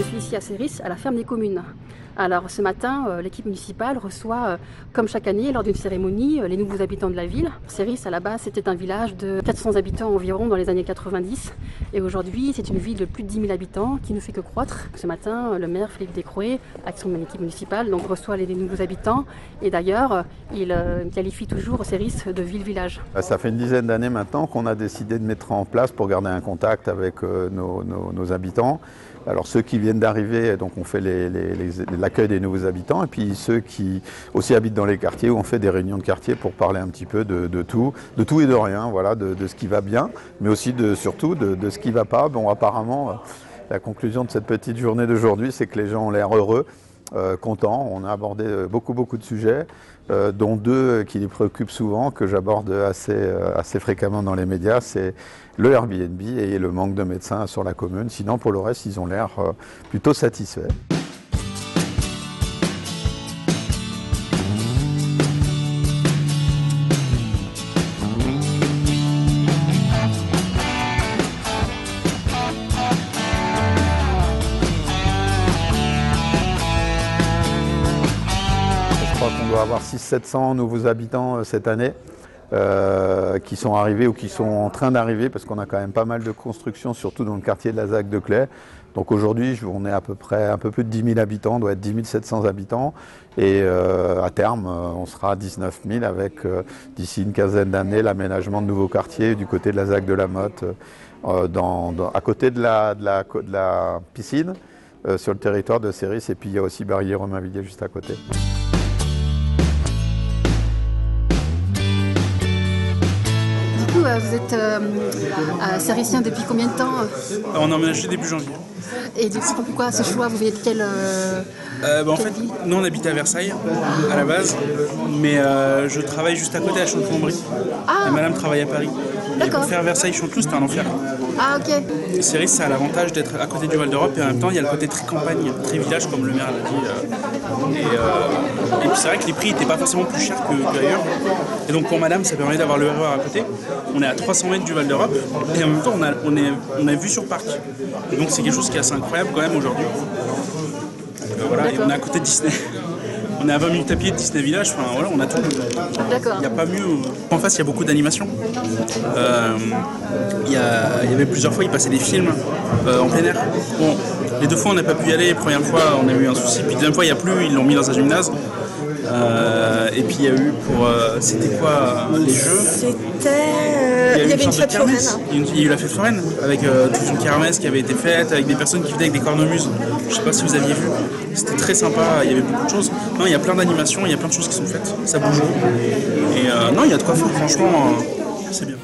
suis ici à Céris, à la ferme des communes. Alors ce matin, l'équipe municipale reçoit, comme chaque année, lors d'une cérémonie, les nouveaux habitants de la ville. Céris, à la base, c'était un village de 400 habitants environ dans les années 90. Et aujourd'hui, c'est une ville de plus de 10 000 habitants qui ne fait que croître. Ce matin, le maire Philippe Descroé, avec son équipe municipale, donc, reçoit les nouveaux habitants. Et d'ailleurs, il qualifie toujours Céris de ville-village. Ça fait une dizaine d'années maintenant qu'on a décidé de mettre en place pour garder un contact avec nos habitants. Alors ceux qui viennent d'arriver, donc on fait l'accueil des nouveaux habitants, et puis ceux qui aussi habitent dans les quartiers, où on fait des réunions de quartier pour parler un petit peu de tout et de rien, voilà, de ce qui va bien, mais aussi surtout de ce qui ne va pas. Bon, apparemment, la conclusion de cette petite journée d'aujourd'hui, c'est que les gens ont l'air heureux, contents. On a abordé beaucoup de sujets, dont deux qui les préoccupent souvent, que j'aborde assez fréquemment dans les médias, c'est le Airbnb et le manque de médecins sur la commune. Sinon, pour le reste, ils ont l'air plutôt satisfaits. Je crois qu'on doit avoir 600-700 nouveaux habitants cette année. Qui sont arrivés ou qui sont en train d'arriver, parce qu'on a quand même pas mal de constructions, surtout dans le quartier de la ZAC de Claye. Donc aujourd'hui, on est à peu près un peu plus de 10 000 habitants, on doit être 10 700 habitants. Et à terme, on sera à 19 000 avec, d'ici une quinzaine d'années, l'aménagement de nouveaux quartiers du côté de la ZAC de la Motte, à côté de la piscine, sur le territoire de Céris. Et puis il y a aussi Barrier-Romainvilliers juste à côté. Vous êtes cérissien depuis combien de temps? On a emménagé début janvier. Et du coup, pourquoi ce choix? Vous venez de quelle en fait, nous on habitait à Versailles à la base, mais je travaille juste à côté à Chanteloup-en-Brie. Ah. Et madame travaille à Paris. Et pour faire Versailles-Chanteloup, c'était un enfer. Ah, ok. Céris, ça a l'avantage d'être à côté du Val d'Europe, et en même temps, il y a le côté très campagne, très village, comme le maire l'a dit. Et puis c'est vrai que les prix n'étaient pas forcément plus chers qu'ailleurs. Et donc pour madame, ça permet d'avoir le RER à côté. On est à 300 mètres du Val d'Europe, et en même temps, on a vue sur parc. Et donc c'est quelque chose qui est assez incroyable quand même aujourd'hui. Voilà, et on est à côté de Disney. On est à 20 minutes à pied de Disney Village, enfin voilà, on a tout. D'accord. Il n'y a pas mieux. En face, il y a beaucoup d'animations. Il y avait plusieurs fois, il passait des films en plein air. Bon, les deux fois, on n'a pas pu y aller. La première fois, on a eu un souci. Puis la deuxième fois, il n'y a plus, ils l'ont mis dans un gymnase. Et puis il y a eu pour... c'était quoi les jeux? Il y avait une fête foraine. Il y a eu la fête foraine avec toute une kermesse qui avait été faite, avec des personnes qui venaient avec des cornemuses. Je ne sais pas si vous aviez vu. C'était très sympa, il y avait beaucoup de choses. Non, il y a plein d'animations, il y a plein de choses qui sont faites. Ça bouge. Et non, il y a de quoi faire, franchement, c'est bien.